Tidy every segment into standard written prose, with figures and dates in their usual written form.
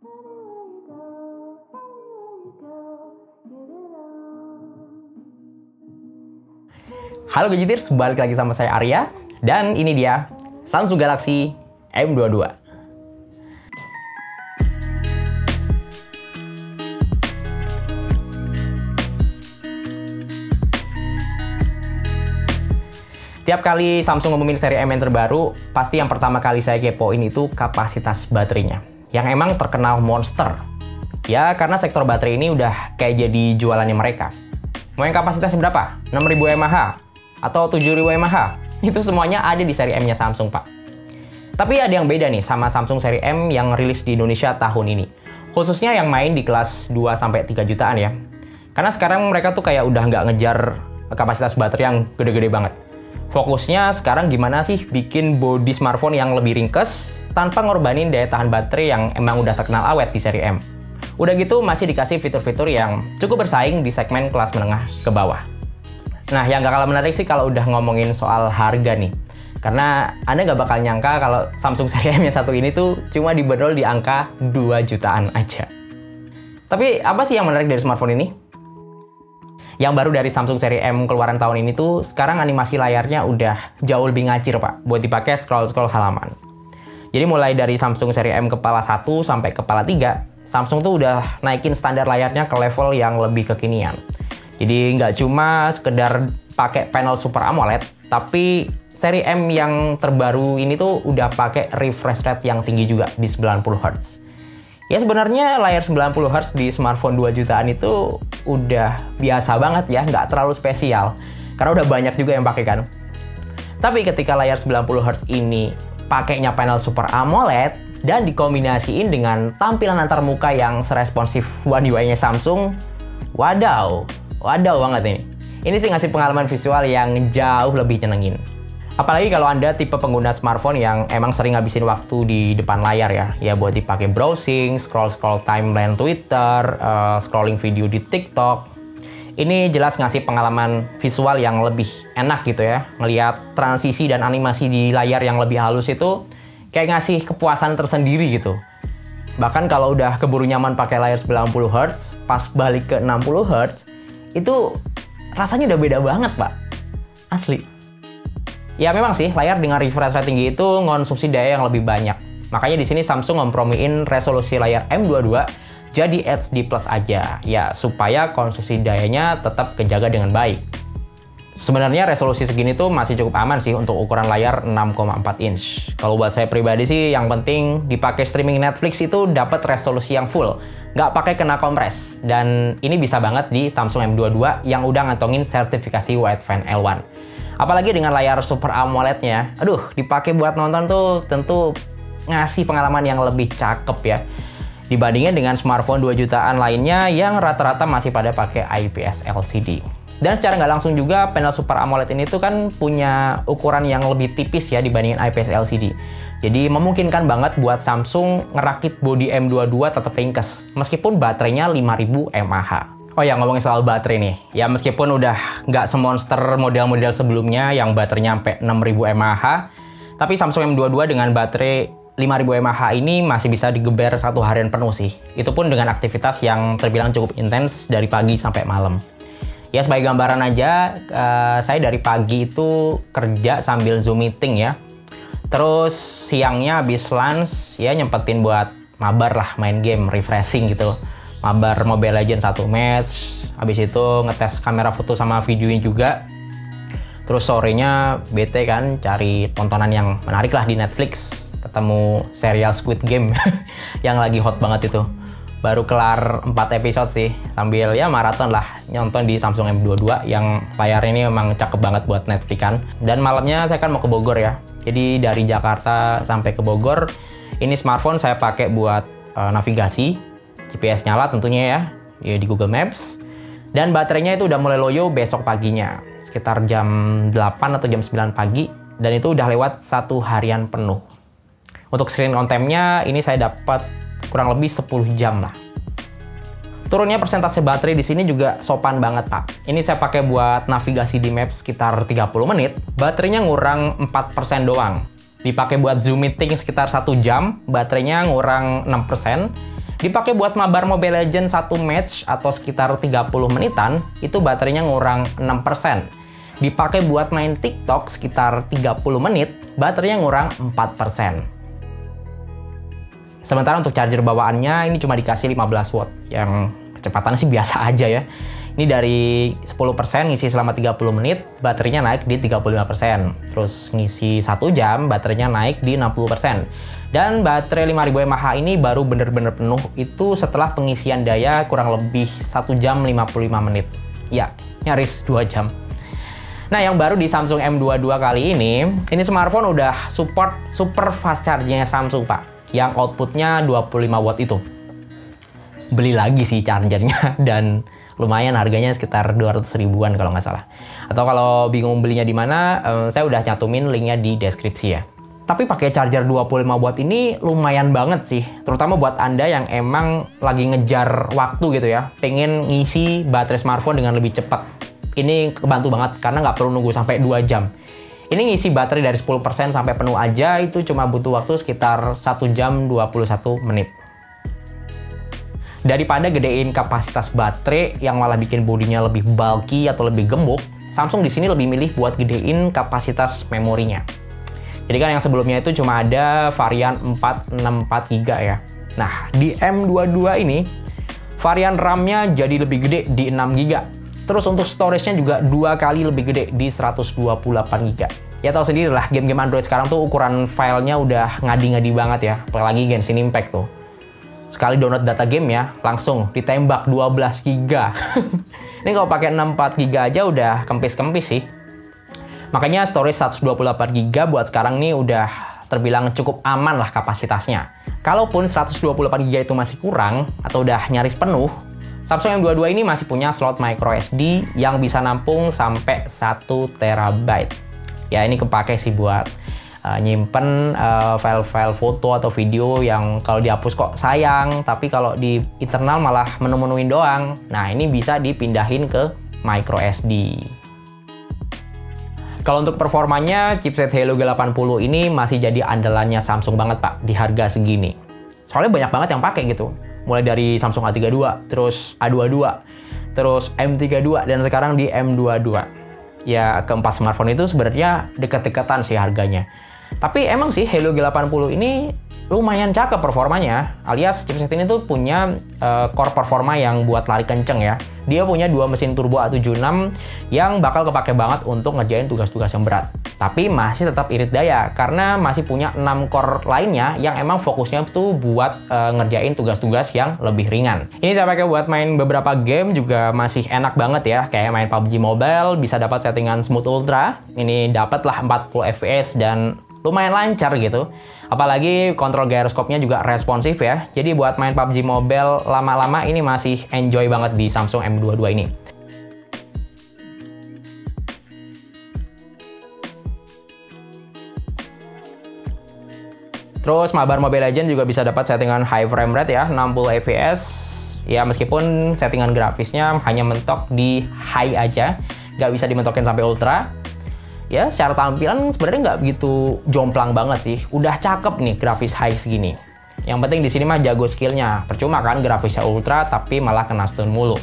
Halo Gadgeters, balik lagi sama saya Arya, dan ini dia Samsung Galaxy M22. Tiap kali Samsung ngumumin seri M yang terbaru, pasti yang pertama kali saya kepoin itu kapasitas baterainya, yang emang terkenal monster. Ya, karena sektor baterai ini udah kayak jadi jualannya mereka. Mau yang kapasitasnya berapa? 6000 mAh? Atau 7000 mAh? Itu semuanya ada di seri M-nya Samsung, Pak. Tapi ada yang beda nih sama Samsung seri M yang rilis di Indonesia tahun ini. Khususnya yang main di kelas 2-3 jutaan ya. Karena sekarang mereka tuh kayak udah nggak ngejar kapasitas baterai yang gede-gede banget. Fokusnya sekarang gimana sih bikin bodi smartphone yang lebih ringkes tanpa ngorbanin daya tahan baterai yang emang udah terkenal awet di seri M. Udah gitu masih dikasih fitur-fitur yang cukup bersaing di segmen kelas menengah ke bawah. Nah, yang gak kalah menarik sih kalau udah ngomongin soal harga nih. Karena Anda gak bakal nyangka kalau Samsung seri M yang satu ini tuh cuma dibanderol di angka 2 jutaan aja. Tapi apa sih yang menarik dari smartphone ini? Yang baru dari Samsung seri M keluaran tahun ini tuh sekarang animasi layarnya udah jauh lebih ngacir, Pak, buat dipakai scroll-scroll halaman. Jadi mulai dari Samsung seri M kepala 1 sampai kepala 3, Samsung tuh udah naikin standar layarnya ke level yang lebih kekinian. Jadi nggak cuma sekedar pakai panel Super AMOLED, tapi seri M yang terbaru ini tuh udah pakai refresh rate yang tinggi juga di 90 Hz. Ya sebenarnya layar 90 Hz di smartphone 2 jutaan itu udah biasa banget ya, nggak terlalu spesial. Karena udah banyak juga yang pakai kan. Tapi ketika layar 90 Hz ini pakainya panel Super AMOLED dan dikombinasiin dengan tampilan antarmuka yang seresponsif One UI-nya Samsung, wadaw banget ini. Ini sih ngasih pengalaman visual yang jauh lebih nyenengin. Apalagi kalau Anda tipe pengguna smartphone yang emang sering ngabisin waktu di depan layar ya. Ya buat dipakai browsing, scroll timeline Twitter, scrolling video di TikTok. Ini jelas ngasih pengalaman visual yang lebih enak gitu ya. Ngelihat transisi dan animasi di layar yang lebih halus itu kayak ngasih kepuasan tersendiri gitu. Bahkan kalau udah keburu nyaman pakai layar 90 Hz, pas balik ke 60 Hz, itu rasanya udah beda banget, Pak. Asli. Ya memang sih, layar dengan refresh rate tinggi itu ngonsumsi daya yang lebih banyak. Makanya di sini Samsung mempromiin resolusi layar M22 jadi HD Plus aja. Ya, supaya konsumsi dayanya tetap kejaga dengan baik. Sebenarnya resolusi segini tuh masih cukup aman sih untuk ukuran layar 6,4 inch. Kalau buat saya pribadi sih, yang penting dipakai streaming Netflix itu dapat resolusi yang full. Nggak pakai kena kompres. Dan ini bisa banget di Samsung M22 yang udah ngantongin sertifikasi Wideframe L1. Apalagi dengan layar Super AMOLED-nya. Aduh, dipakai buat nonton tuh tentu ngasih pengalaman yang lebih cakep ya. Dibandingin dengan smartphone 2 jutaan lainnya yang rata-rata masih pada pakai IPS LCD. Dan secara nggak langsung juga panel Super AMOLED ini tuh kan punya ukuran yang lebih tipis ya dibandingin IPS LCD. Jadi memungkinkan banget buat Samsung ngerakit bodi M22 tetap ringkes, meskipun baterainya 5000 mAh. Oh ya, ngomongin soal baterai nih, ya meskipun udah nggak semonster model-model sebelumnya yang baterainya sampai 6000 mAh, tapi Samsung M22 dengan baterai 5000 mAh ini masih bisa digeber satu harian penuh sih. Itu pun dengan aktivitas yang terbilang cukup intens dari pagi sampai malam. Ya sebagai gambaran aja, saya dari pagi itu kerja sambil Zoom meeting ya. Terus siangnya habis lunch ya nyempetin buat mabar lah, main game, refreshing gitu. Mabar Mobile Legends 1 match, habis itu ngetes kamera foto sama videonya juga. Terus sorenya bete kan cari tontonan yang menarik lah di Netflix. Ketemu serial Squid Game yang lagi hot banget itu. Baru kelar 4 episode sih, sambil ya maraton lah nonton di Samsung M22 yang layar ini memang cakep banget buat Netflix kan. Dan malamnya saya kan mau ke Bogor ya, jadi dari Jakarta sampai ke Bogor, ini smartphone saya pakai buat navigasi, GPS nyala tentunya ya di Google Maps. Dan baterainya itu udah mulai loyo besok paginya, sekitar jam 8 atau jam 9 pagi, dan itu udah lewat satu harian penuh. Untuk screen on time-nya ini saya dapat kurang lebih 10 jam lah. Turunnya persentase baterai di sini juga sopan banget, Pak. Ini saya pakai buat navigasi di Maps sekitar 30 menit, baterainya ngurang 4% doang. Dipakai buat Zoom meeting sekitar 1 jam, baterainya ngurang 6%. Dipakai buat mabar Mobile Legends 1 match atau sekitar 30 menitan, itu baterainya ngurang 6%. Dipakai buat main TikTok sekitar 30 menit, baterainya ngurang 4%. Sementara untuk charger bawaannya ini cuma dikasih 15 watt, yang kecepatannya sih biasa aja ya. Ini dari 10% ngisi selama 30 menit, baterainya naik di 35%. Terus ngisi 1 jam, baterainya naik di 60%. Dan baterai 5000 mAh ini baru bener-bener penuh itu setelah pengisian daya kurang lebih 1 jam 55 menit. Ya, nyaris 2 jam. Nah, yang baru di Samsung M22 kali ini smartphone udah support super fast charging-nya Samsung, Pak. Yang outputnya 25 watt itu. Beli lagi sih chargernya dan lumayan harganya sekitar 200 ribuan kalau nggak salah. Atau kalau bingung belinya di mana, saya udah cantumin linknya di deskripsi ya. Tapi pakai charger 25 watt ini lumayan banget sih, terutama buat Anda yang emang lagi ngejar waktu gitu ya, pengen ngisi baterai smartphone dengan lebih cepat. Ini kebantu banget karena nggak perlu nunggu sampai 2 jam. Ini ngisi baterai dari 10% sampai penuh aja itu cuma butuh waktu sekitar 1 jam 21 menit. Daripada gedein kapasitas baterai yang malah bikin bodinya lebih bulky atau lebih gemuk, Samsung di sini lebih milih buat gedein kapasitas memorinya. Jadi kan yang sebelumnya itu cuma ada varian 464GB ya. Nah, di M22 ini varian RAM-nya jadi lebih gede di 6GB. Terus untuk storage-nya juga 2 kali lebih gede di 128GB. Ya tahu sendiri lah, game-game Android sekarang tuh ukuran filenya udah ngadi-ngadi banget ya. Apalagi Genshin Impact tuh. Sekali download data game ya, langsung ditembak 12GB. Ini kalau pakai 64GB aja udah kempis-kempis sih. Makanya storage 128GB buat sekarang nih udah terbilang cukup aman lah kapasitasnya. Kalaupun 128GB itu masih kurang atau udah nyaris penuh, Samsung M22 ini masih punya slot microSD yang bisa nampung sampai 1TB. Ya ini kepake sih buat nyimpen file-file foto atau video yang kalau dihapus kok sayang, tapi kalau di internal malah menu-menuin doang. Nah ini bisa dipindahin ke microSD. Kalau untuk performanya, chipset Helio G80 ini masih jadi andalannya Samsung banget, Pak, di harga segini. Soalnya banyak banget yang pakai gitu. Mulai dari Samsung A32, terus A22, terus M32, dan sekarang di M22. Ya, keempat smartphone itu sebenarnya dekat-dekatan sih harganya. Tapi emang sih Helio G80 ini lumayan cakep performanya, alias chipset ini tuh punya core performa yang buat lari kenceng ya. Dia punya 2 mesin turbo A76 yang bakal kepake banget untuk ngerjain tugas-tugas yang berat. Tapi masih tetap irit daya karena masih punya 6 core lainnya yang emang fokusnya tuh buat ngerjain tugas-tugas yang lebih ringan. Ini saya pakai buat main beberapa game juga masih enak banget ya, kayak main PUBG Mobile bisa dapat settingan Smooth Ultra. Ini dapat lah 40 fps dan lumayan lancar gitu. Apalagi kontrol gyroscope-nya juga responsif ya. Jadi buat main PUBG Mobile lama-lama ini masih enjoy banget di Samsung M22 ini. Terus mabar Mobile Legends juga bisa dapat settingan high frame rate ya, 60 fps. Ya meskipun settingan grafisnya hanya mentok di high aja, nggak bisa dimentokin sampai ultra. Ya, secara tampilan sebenarnya nggak begitu jomplang banget sih. Udah cakep nih grafis high segini. Yang penting di sini mah jago skillnya. Percuma kan grafisnya ultra tapi malah kena stun mulu.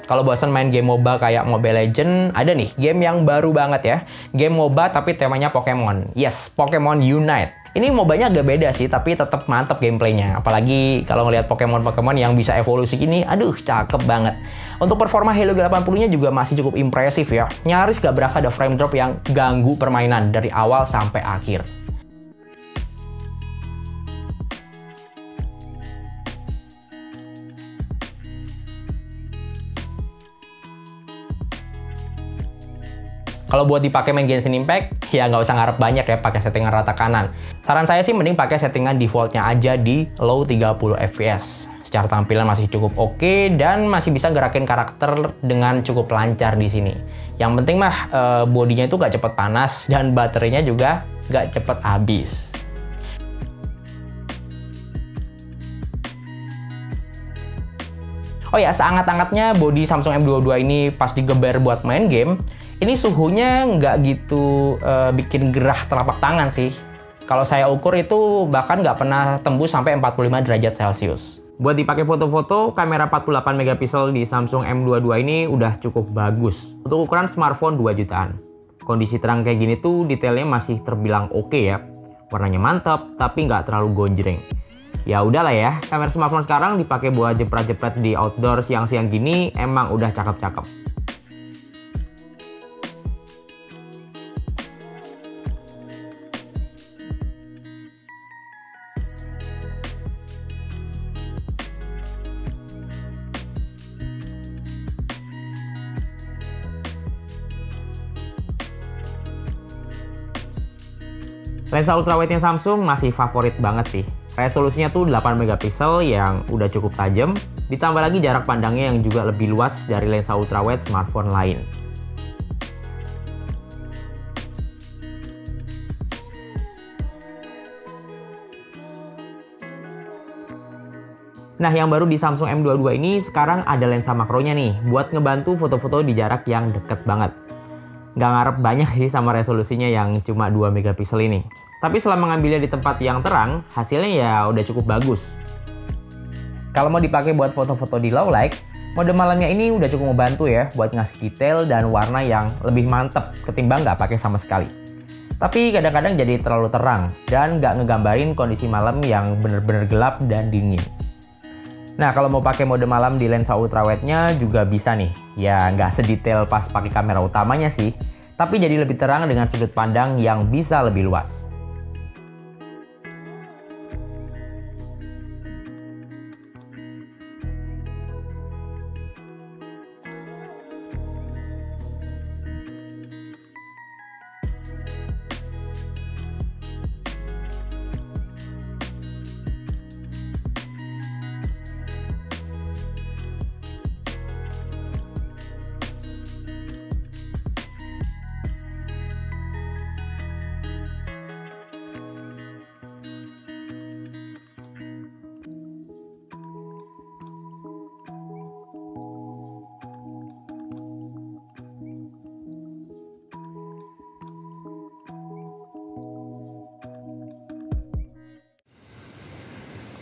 Kalau bosan main game MOBA kayak Mobile Legends, ada nih game yang baru banget ya. Game MOBA tapi temanya Pokemon. Yes, Pokemon Unite. Ini MOBA-nya agak beda sih, tapi tetap mantep gameplaynya. Apalagi kalau ngelihat Pokemon yang bisa evolusi ini, aduh cakep banget. Untuk performa Helio G80-nya juga masih cukup impresif ya. Nyaris gak berasa ada frame drop yang ganggu permainan dari awal sampai akhir. Kalau buat dipakai main Genshin Impact, ya nggak usah ngarep banyak ya pakai settingan rata kanan. Saran saya sih mending pakai settingan defaultnya aja di low 30 fps. Secara tampilan masih cukup oke dan masih bisa gerakin karakter dengan cukup lancar di sini. Yang penting mah bodinya itu nggak cepet panas dan baterainya juga nggak cepet habis. Oh ya, seangat-angatnya bodi Samsung M22 ini pas digeber buat main game, ini suhunya nggak gitu bikin gerah telapak tangan sih. Kalau saya ukur itu bahkan nggak pernah tembus sampai 45 derajat Celcius. Buat dipakai foto-foto, kamera 48 megapiksel di Samsung M22 ini udah cukup bagus. Untuk ukuran smartphone 2 jutaan. Kondisi terang kayak gini tuh detailnya masih terbilang oke ya. Warnanya mantap, tapi nggak terlalu gonjreng. Ya udahlah ya, kamera smartphone sekarang dipakai buat jepret-jepret di outdoor siang-siang gini emang udah cakep-cakep. Lensa ultrawide-nya Samsung masih favorit banget sih. Resolusinya tuh 8 megapiksel yang udah cukup tajam, ditambah lagi jarak pandangnya yang juga lebih luas dari lensa ultrawide smartphone lain. Nah, yang baru di Samsung M22 ini sekarang ada lensa makronya nih, buat ngebantu foto-foto di jarak yang deket banget. Nggak ngarep banyak sih sama resolusinya yang cuma 2 megapiksel ini. Tapi selama ngambilnya di tempat yang terang, hasilnya ya udah cukup bagus. Kalau mau dipakai buat foto-foto di low light, mode malamnya ini udah cukup membantu ya buat ngasih detail dan warna yang lebih mantep ketimbang nggak pakai sama sekali. Tapi kadang-kadang jadi terlalu terang dan nggak ngegambarin kondisi malam yang bener-bener gelap dan dingin. Nah, kalau mau pakai mode malam di lensa ultrawide-nya juga bisa nih. Ya, nggak sedetail pas pakai kamera utamanya sih, tapi jadi lebih terang dengan sudut pandang yang bisa lebih luas.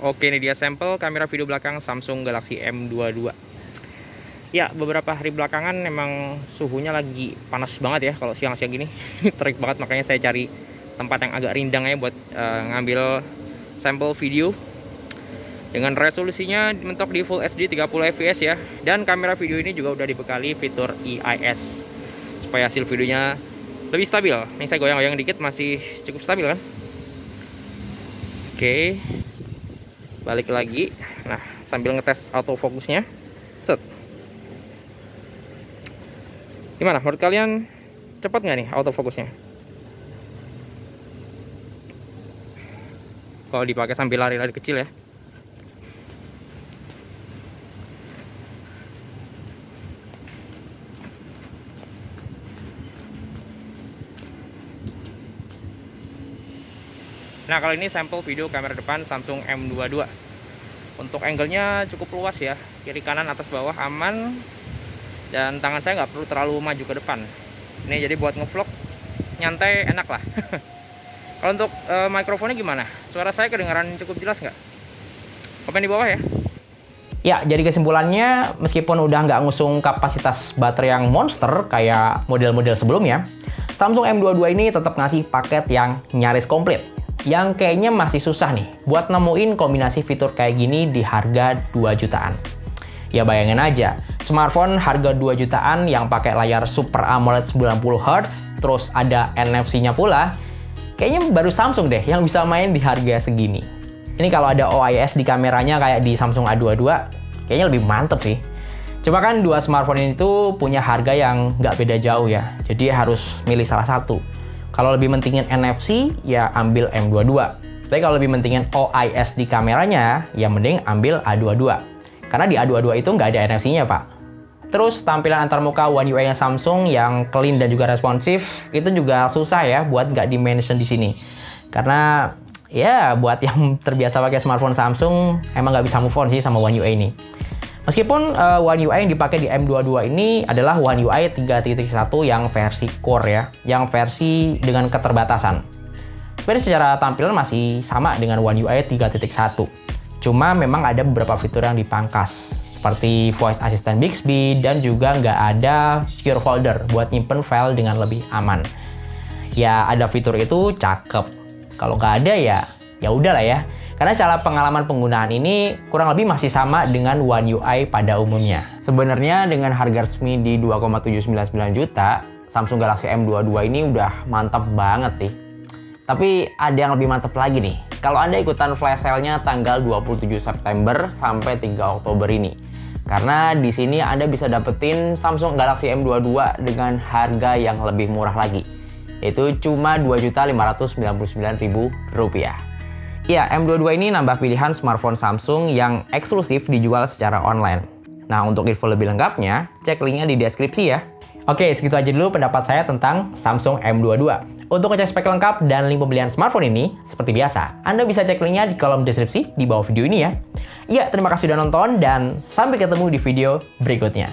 Oke, ini dia sampel kamera video belakang Samsung Galaxy M22. Ya, beberapa hari belakangan memang suhunya lagi panas banget ya kalau siang-siang gini. Terik banget, makanya saya cari tempat yang agak rindang ya buat ngambil sampel video. Dengan resolusinya mentok di Full HD 30 fps ya. Dan kamera video ini juga udah dibekali fitur EIS supaya hasil videonya lebih stabil. Ini saya goyang-goyang dikit masih cukup stabil kan. Oke, balik lagi. Nah, sambil ngetes autofocusnya. Set. Gimana menurut kalian, cepat nggak nih autofocusnya? Kalau dipakai sambil lari-lari kecil ya. Nah, kali ini sampel video kamera depan Samsung M22. Untuk angle-nya cukup luas ya, kiri kanan atas bawah aman, dan tangan saya nggak perlu terlalu maju ke depan. Ini jadi buat ngevlog nyantai enak lah. Kalau untuk mikrofonnya gimana? Suara saya kedengaran cukup jelas nggak? Komen di bawah ya. Ya, jadi kesimpulannya, meskipun udah nggak ngusung kapasitas baterai yang monster kayak model-model sebelumnya, Samsung M22 ini tetap ngasih paket yang nyaris komplit. Yang kayaknya masih susah nih buat nemuin kombinasi fitur kayak gini di harga 2 jutaan. Ya bayangin aja, smartphone harga 2 jutaan yang pakai layar Super AMOLED 90Hz, terus ada NFC-nya pula, kayaknya baru Samsung deh yang bisa main di harga segini. Ini kalau ada OIS di kameranya kayak di Samsung A22, kayaknya lebih mantep sih. Cuma kan dua smartphone ini tuh punya harga yang nggak beda jauh ya, jadi harus milih salah satu. Kalau lebih mentingin NFC, ya ambil M22. Tapi kalau lebih mentingin OIS di kameranya, ya mending ambil A22. Karena di A22 itu nggak ada NFC-nya, Pak. Terus tampilan antarmuka One UI-nya Samsung yang clean dan juga responsif, itu juga susah ya buat nggak di-mention di sini. Karena ya buat yang terbiasa pakai smartphone Samsung, emang nggak bisa move on sih sama One UI ini. Meskipun One UI yang dipakai di M22 ini adalah One UI 3.1 yang versi core ya, yang versi dengan keterbatasan. Sebenarnya secara tampilan masih sama dengan One UI 3.1. Cuma memang ada beberapa fitur yang dipangkas, seperti voice assistant Bixby dan juga nggak ada secure folder buat nyimpen file dengan lebih aman. Ya ada fitur itu cakep. Kalau nggak ada ya udahlah ya. Karena cara pengalaman penggunaan ini kurang lebih masih sama dengan One UI pada umumnya. Sebenarnya dengan harga resmi di 2,799 juta, Samsung Galaxy M22 ini udah mantap banget sih. Tapi ada yang lebih mantap lagi nih. Kalau Anda ikutan flash sale-nya tanggal 27 September sampai 3 Oktober ini. Karena di sini Anda bisa dapetin Samsung Galaxy M22 dengan harga yang lebih murah lagi. Yaitu cuma Rp2.599.000. Ya, M22 ini nambah pilihan smartphone Samsung yang eksklusif dijual secara online. Nah, untuk info lebih lengkapnya, cek linknya di deskripsi ya. Oke, segitu aja dulu pendapat saya tentang Samsung M22. Untuk ngecek spek lengkap dan link pembelian smartphone ini, seperti biasa, Anda bisa cek linknya di kolom deskripsi di bawah video ini ya. Ya, terima kasih sudah nonton dan sampai ketemu di video berikutnya.